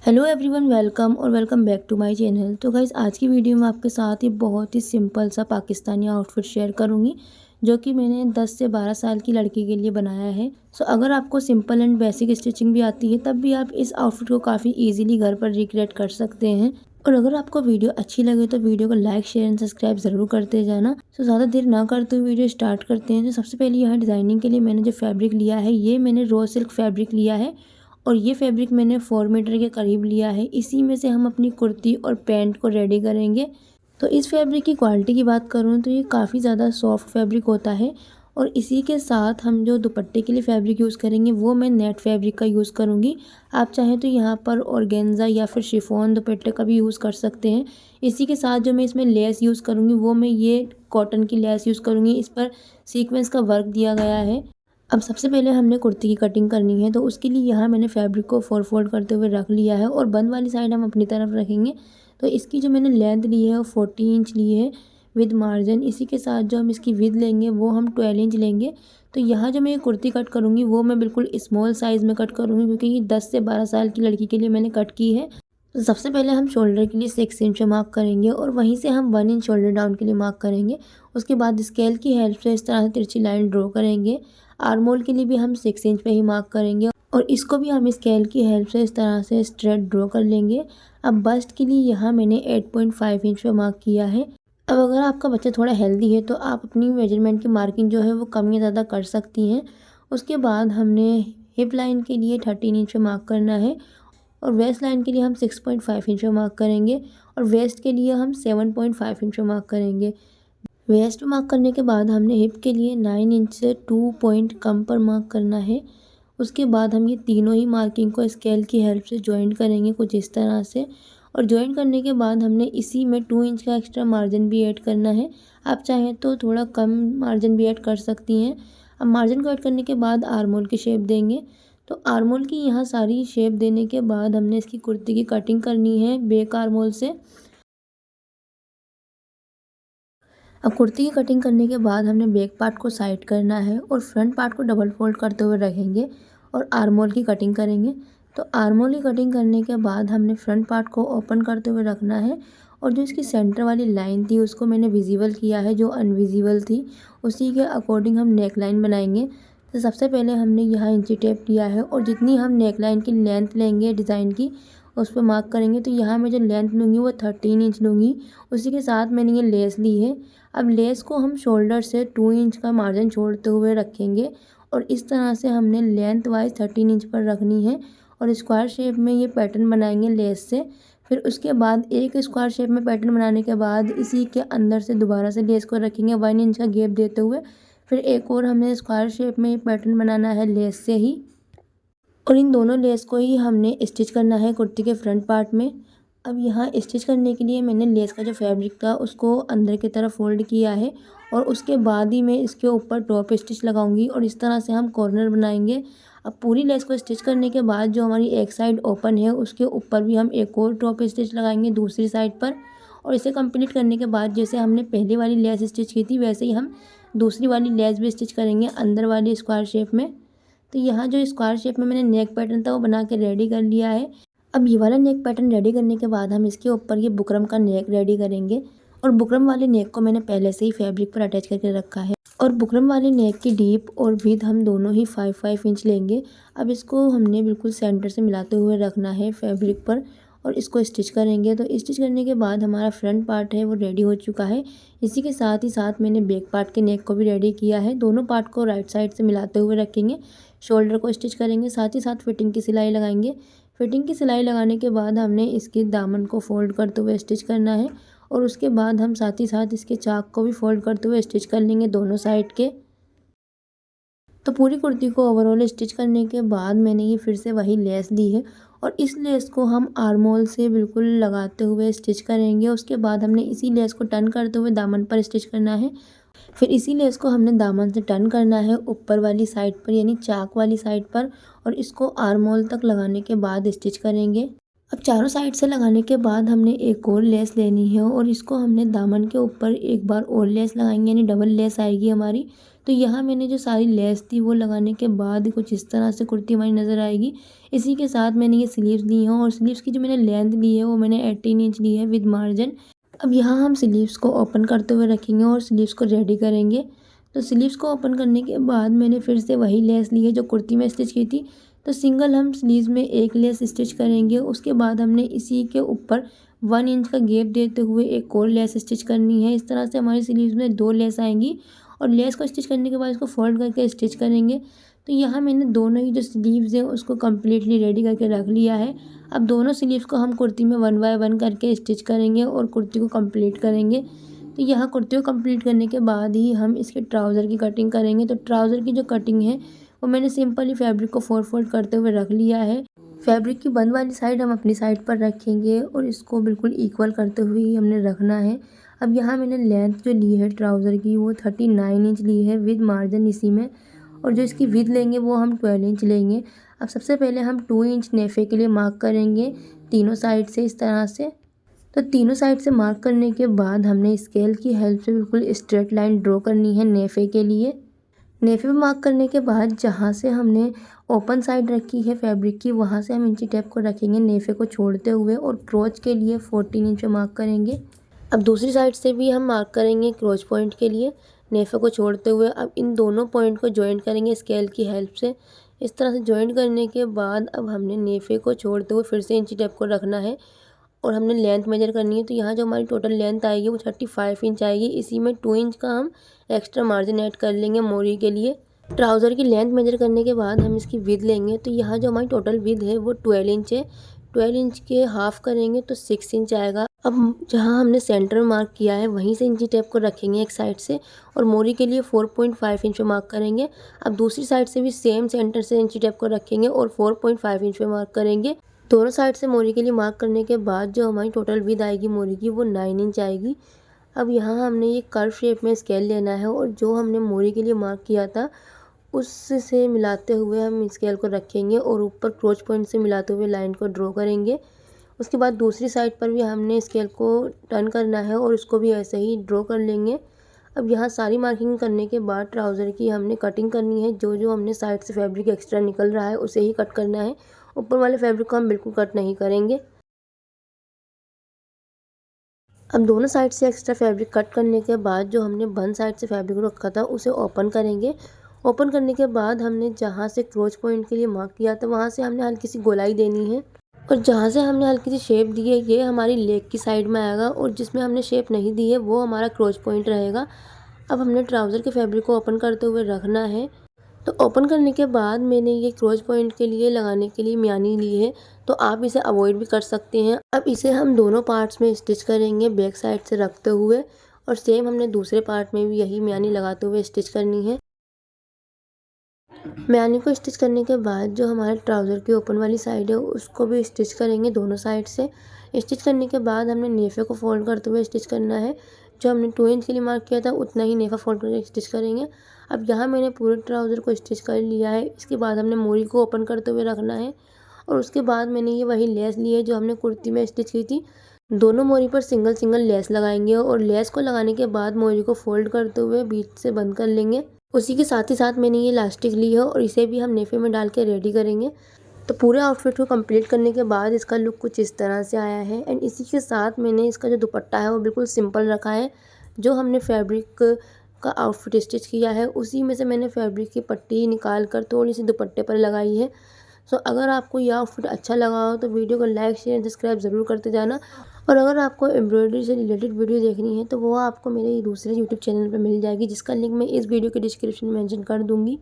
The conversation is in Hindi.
हेलो एवरीवन, वेलकम और welcome back to my channel. तो गाइज़, आज की वीडियो में आपके साथ ही बहुत ही सिंपल सा पाकिस्तानी आउटफिट शेयर करूंगी जो कि मैंने 10 से 12 साल की लड़की के लिए बनाया है। सो अगर आपको सिंपल एंड बेसिक स्टिचिंग भी आती है तब भी आप इस आउटफिट को काफ़ी ईजिली घर पर रिक्रिएट कर सकते हैं। और अगर आपको वीडियो अच्छी लगे तो वीडियो को लाइक, शेयर एंड सब्सक्राइब ज़रूर करते जाना। सो ज़्यादा देर ना करते हुए वीडियो स्टार्ट करते हैं। तो सबसे पहले यहाँ डिज़ाइनिंग के लिए मैंने जो फैब्रिक लिया है ये मैंने रॉ सिल्क फैब्रिक लिया है और ये फैब्रिक मैंने 4 मीटर के करीब लिया है। इसी में से हम अपनी कुर्ती और पैंट को रेडी करेंगे। तो इस फैब्रिक की क्वालिटी की बात करूँ तो ये काफ़ी ज़्यादा सॉफ्ट फैब्रिक होता है। और इसी के साथ हम जो दुपट्टे के लिए फैब्रिक यूज़ करेंगे वो मैं नेट फैब्रिक का यूज़ करूँगी। आप चाहें तो यहाँ पर ऑर्गेन्जा या फिर शिफॉन दुपट्टे का भी यूज़ कर सकते हैं। इसी के साथ जो मैं इसमें लेस यूज़ करूँगी वो मैं ये कॉटन की लेस यूज़ करूँगी। इस पर सीक्वेंस का वर्क दिया गया है। अब सबसे पहले हमने कुर्ती की कटिंग करनी है, तो उसके लिए यहाँ मैंने फैब्रिक को 4 फोल्ड करते हुए रख लिया है और बंद वाली साइड हम अपनी तरफ रखेंगे। तो इसकी जो मैंने लेंथ ली है वो 40 इंच ली है विद मार्जिन। इसी के साथ जो हम इसकी विद लेंगे वो हम 12 इंच लेंगे। तो यहाँ जो मैं ये कुर्ती कट करूँगी वो मैं बिल्कुल स्मॉल साइज़ में कट करूँगी क्योंकि ये 10 से 12 साल की लड़की के लिए मैंने कट की है। तो सबसे पहले हम शोल्डर के लिए 6 इंच मार्क करेंगे और वहीं से हम 1 इंच शोल्डर डाउन के लिए मार्क करेंगे। उसके बाद स्केल की हेल्प से इस तरह से तिरछी लाइन ड्रॉ करेंगे। आर्म होल के लिए भी हम 6 इंच पे ही मार्क करेंगे और इसको भी हम स्केल की हेल्प से इस तरह से स्ट्रेट ड्रॉ कर लेंगे। अब बस्ट के लिए यहाँ मैंने 8.5 इंच पे मार्क किया है। अब अगर आपका बच्चा थोड़ा हेल्दी है तो आप अपनी मेजरमेंट की मार्किंग जो है वो कम या ज़्यादा कर सकती हैं। उसके बाद हमने हिप लाइन के लिए 13 इंच पे मार्क करना है और वेस्ट लाइन के लिए हम 6.5 इंच पे मार्क करेंगे और वेस्ट के लिए हम 7.5 इंच पे मार्क करेंगे। वेस्ट मार्क करने के बाद हमने हिप के लिए 9 इंच से 2 पॉइंट कम पर मार्क करना है। उसके बाद हम ये तीनों ही मार्किंग को स्केल की हेल्प से जॉइंट करेंगे कुछ इस तरह से। और जॉइंट करने के बाद हमने इसी में 2 इंच का एक्स्ट्रा मार्जिन भी ऐड करना है। आप चाहें तो थोड़ा कम मार्जिन भी ऐड कर सकती हैं। अब मार्जिन को ऐड करने के बाद आर्म होल की शेप देंगे। तो आर्म होल की यहाँ सारी शेप देने के बाद हमने इसकी कुर्ती की कटिंग करनी है बैक आर्म होल से। अब कुर्ती की कटिंग करने के बाद हमने बैक पार्ट को साइड करना है और फ्रंट पार्ट को डबल फोल्ड करते हुए रखेंगे और आर्म होल की कटिंग करेंगे। तो आर्म होल की कटिंग करने के बाद हमने फ्रंट पार्ट को ओपन करते हुए रखना है और जो इसकी सेंटर वाली लाइन थी उसको मैंने विजिबल किया है, जो अनविजिबल थी उसी के अकॉर्डिंग हम नेक लाइन बनाएंगे। तो सबसे पहले हमने यहाँ इंची टेप लिया है और जितनी हम नेक लाइन की लेंथ लेंगे डिज़ाइन की उस पर मार्क करेंगे। तो यहाँ मैं जो लेंथ लूँगी वो 13 इंच लूँगी। उसी के साथ मैंने ये लेस ली है। अब लेस को हम शोल्डर से 2 इंच का मार्जिन छोड़ते हुए रखेंगे और इस तरह से हमने लेंथ वाइज 13 इंच पर रखनी है और स्क्वायर शेप में ये पैटर्न बनाएंगे लेस से। फिर उसके बाद एक स्क्वायर शेप में पैटर्न बनाने के बाद इसी के अंदर से दोबारा से लेस को रखेंगे 1 इंच का गैप देते हुए। फिर एक और हमें स्क्वायर शेप में ये पैटर्न बनाना है लेस से ही और इन दोनों लेस को ही हमने स्टिच करना है कुर्ती के फ्रंट पार्ट में। अब यहाँ स्टिच करने के लिए मैंने लेस का जो फैब्रिक था उसको अंदर की तरफ फोल्ड किया है और उसके बाद ही मैं इसके ऊपर टॉप स्टिच लगाऊंगी और इस तरह से हम कॉर्नर बनाएंगे। अब पूरी लेस को स्टिच करने के बाद जो हमारी एक साइड ओपन है उसके ऊपर भी हम एक और टॉप स्टिच लगाएंगे दूसरी साइड पर। और इसे कंप्लीट करने के बाद जैसे हमने पहली वाली लेस स्टिच की थी वैसे ही हम दूसरी वाली लेस भी स्टिच करेंगे अंदर वाली स्क्वायर शेप में। तो यहाँ जो स्क्वायर शेप में मैंने नेक पैटर्न था वो बना के रेडी कर लिया है। अब ये वाला नेक पैटर्न रेडी करने के बाद हम इसके ऊपर ये बुकरम का नेक रेडी करेंगे और बुकरम वाले नेक को मैंने पहले से ही फैब्रिक पर अटैच करके रखा है और बुकरम वाले नेक की डीप और विड्थ हम दोनों ही 5-5 इंच लेंगे। अब इसको हमने बिल्कुल सेंटर से मिलाते हुए रखना है फैब्रिक पर और इसको स्टिच करेंगे। तो स्टिच करने के बाद हमारा फ्रंट पार्ट है वो रेडी हो चुका है। इसी के साथ ही साथ मैंने बैक पार्ट के नेक को भी रेडी किया है। दोनों पार्ट को राइट साइड से मिलाते हुए रखेंगे, शोल्डर को स्टिच करेंगे, साथ ही साथ फिटिंग की सिलाई लगाएंगे। फिटिंग की सिलाई लगाने के बाद हमने इसके दामन को फोल्ड करते हुए स्टिच करना है और उसके बाद हम साथ ही साथ इसके चाक को भी फोल्ड करते हुए स्टिच कर लेंगे दोनों साइड के। तो पूरी कुर्ती को ओवरऑल स्टिच करने के बाद मैंने ये फिर से वही लेस ली है और इस लेस को हम आर्म होल से बिल्कुल लगाते हुए स्टिच करेंगे। उसके बाद हमने इसी लेस को टर्न करते हुए दामन पर स्टिच करना है। फिर इसी लेस को हमने दामन से टर्न करना है ऊपर वाली साइड पर यानी चाक वाली साइड पर और इसको आर्म होल तक लगाने के बाद स्टिच करेंगे। अब चारों साइड से लगाने के बाद हमने एक और लेस लेनी है और इसको हमने दामन के ऊपर एक बार और लेस लगाएंगे यानी डबल लेस आएगी हमारी। तो यहाँ मैंने जो सारी लेस थी वो लगाने के बाद कुछ इस तरह से कुर्ती हमारी नज़र आएगी। इसी के साथ मैंने ये स्लीव्स ली हैं और स्लीव्स की जो मैंने लेंथ ली है वो मैंने 18 इंच ली है विद मार्जिन। अब यहाँ हम स्लीव्स को ओपन करते हुए रखेंगे और स्लीव्स को रेडी करेंगे। तो स्लीव्स को ओपन करने के बाद मैंने फिर से वही लेस ली है जो कुर्ती में स्टिच की थी। तो सिंगल हम स्लीव्स में एक लेस स्टिच करेंगे। उसके बाद हमने इसी के ऊपर 1 इंच का गैप देते हुए एक और लेस स्टिच करनी है। इस तरह से हमारी स्लीव्स में 2 लेस आएंगी और लेस को स्टिच करने के बाद इसको फोल्ड करके स्टिच करेंगे। तो यहाँ मैंने दोनों ही जो स्लीव्स हैं उसको कम्प्लीटली रेडी करके रख लिया है। अब दोनों स्लीव्स को हम कुर्ती में 1 बाय 1 करके स्टिच करेंगे और कुर्ती को कंप्लीट करेंगे। तो यहाँ कुर्ती को कंप्लीट करने के बाद ही हम इसके ट्राउज़र की कटिंग करेंगे। तो ट्राउज़र की जो कटिंग है वो मैंने सिंपली फैब्रिक को 4 फोल्ड करते हुए रख लिया है। फैब्रिक की बंद वाली साइड हम अपनी साइड पर रखेंगे और इसको बिल्कुल इक्वल करते हुए ही हमने रखना है। अब यहाँ मैंने लेंथ जो ली है ट्राउज़र की वो 39 इंच ली है विद मार्जिन इसी में, और जो इसकी विड्थ लेंगे वो हम 12 इंच लेंगे। अब सबसे पहले हम 2 इंच नेफे के लिए मार्क करेंगे तीनों साइड से इस तरह से। तो तीनों साइड से मार्क करने के बाद हमने स्केल की हेल्प से बिल्कुल स्ट्रेट लाइन ड्रॉ करनी है नेफे के लिए। नेफे पे मार्क करने के बाद जहाँ से हमने ओपन साइड रखी है फैब्रिक की वहाँ से हम इंची टेप को रखेंगे नेफे को छोड़ते हुए और क्रोच के लिए 14 इंच पे मार्क करेंगे। अब दूसरी साइड से भी हम मार्क करेंगे क्रोच पॉइंट के लिए नेफे को छोड़ते हुए। अब इन दोनों पॉइंट को जॉइंट करेंगे स्केल की हेल्प से। इस तरह से जॉइंट करने के बाद अब हमने नेफे को छोड़ते हुए फिर से इंची टेप को रखना है और हमने लेंथ मेजर करनी है। तो यहाँ जो हमारी टोटल लेंथ आएगी वो 35 इंच आएगी। इसी में 2 इंच का हम एक्स्ट्रा मार्जिन ऐड कर लेंगे मोरी के लिए। ट्राउज़र की लेंथ मेजर करने के बाद हम इसकी विड्थ लेंगे। तो यहाँ जो हमारी टोटल विड्थ है वो 12 इंच है। 12 इंच के हाफ करेंगे तो 6 इंच आएगा। अब जहाँ हमने सेंटर में मार्क किया है वहीं से इंची टेप को रखेंगे एक साइड से और मोरी के लिए 4.5 इंच पे मार्क करेंगे। अब दूसरी साइड से भी सेम सेंटर से इंची टेप को रखेंगे और 4.5 इंच पे मार्क करेंगे। दोनों साइड से मोरी के लिए मार्क करने के बाद जो हमारी टोटल विड्थ आएगी मोरी की वो 9 इंच आएगी। अब यहाँ हमने ये कर्व शेप में स्केल लेना है और जो हमने मोरी के लिए मार्क किया था उससे मिलाते हुए हम स्केल को रखेंगे और ऊपर क्रोच पॉइंट से मिलाते हुए लाइन को ड्रॉ करेंगे। उसके बाद दूसरी साइड पर भी हमने स्केल को टर्न करना है और उसको भी ऐसे ही ड्रॉ कर लेंगे। अब यहाँ सारी मार्किंग करने के बाद ट्राउज़र की हमने कटिंग करनी है। जो जो हमने साइड से फैब्रिक एक्स्ट्रा निकल रहा है उसे ही कट करना है, ऊपर वाले फैब्रिक को हम बिल्कुल कट नहीं करेंगे। अब दोनों साइड से एक्स्ट्रा फैब्रिक कट करने के बाद जो हमने बंद साइड से फैब्रिक रखा था उसे ओपन करेंगे। ओपन करने के बाद हमने जहाँ से क्रोच पॉइंट के लिए मार्क किया था वहाँ से हमने हल्की सी गोलाई देनी है और जहाँ से हमने हल्की सी शेप दी है ये हमारी लेग की साइड में आएगा और जिसमें हमने शेप नहीं दी है वो हमारा क्रोच पॉइंट रहेगा। अब हमने ट्राउज़र के फैब्रिक को ओपन करते हुए रखना है। तो ओपन करने के बाद मैंने ये क्रोच पॉइंट के लिए लगाने के लिए म्यानी ली है, तो आप इसे अवॉइड भी कर सकते हैं। अब इसे हम दोनों पार्ट्स में स्टिच करेंगे बैक साइड से रखते हुए और सेम हमने दूसरे पार्ट में भी यही म्यानी लगाते हुए स्टिच करनी है। म्यानी को स्टिच करने के बाद जो हमारे ट्राउज़र की ओपन वाली साइड है उसको भी स्टिच करेंगे दोनों साइड से। स्टिच करने के बाद हमने नेफे को फोल्ड करते हुए स्टिच करना है। जो हमने 2 इंच के लिए मार्क किया था उतना ही नेफा फोल्ड करके स्टिच करेंगे। अब यहाँ मैंने पूरे ट्राउज़र को स्टिच कर लिया है। इसके बाद हमने मोरी को ओपन करते हुए रखना है और उसके बाद मैंने ये वही लेस ली है जो हमने कुर्ती में स्टिच की थी। दोनों मोरी पर सिंगल सिंगल लेस लगाएंगे और लेस को लगाने के बाद मोरी को फोल्ड करते हुए बीच से बंद कर लेंगे। उसी के साथ ही साथ मैंने ये इलास्टिक ली है और इसे भी हम नेफे में डाल के रेडी करेंगे। तो पूरे आउटफिट को कंप्लीट करने के बाद इसका लुक कुछ इस तरह से आया है एंड इसी के साथ मैंने इसका जो दुपट्टा है वो बिल्कुल सिंपल रखा है। जो हमने फैब्रिक का आउटफिट स्टिच किया है उसी में से मैंने फैब्रिक की पट्टी निकाल कर थोड़ी सी दुपट्टे पर लगाई है। सो अगर आपको यह आउटफिट अच्छा लगा हो तो वीडियो को लाइक शेयर सब्सक्राइब ज़रूर करते जाना। और अगर आपको एम्ब्रॉयडरी से रिलेटेड वीडियो देखनी है तो वो आपको मेरे दूसरे यूट्यूब चैनल पर मिल जाएगी जिसका लिंक मैं इस वीडियो के डिस्क्रिप्शन में मेंशन कर दूँगी।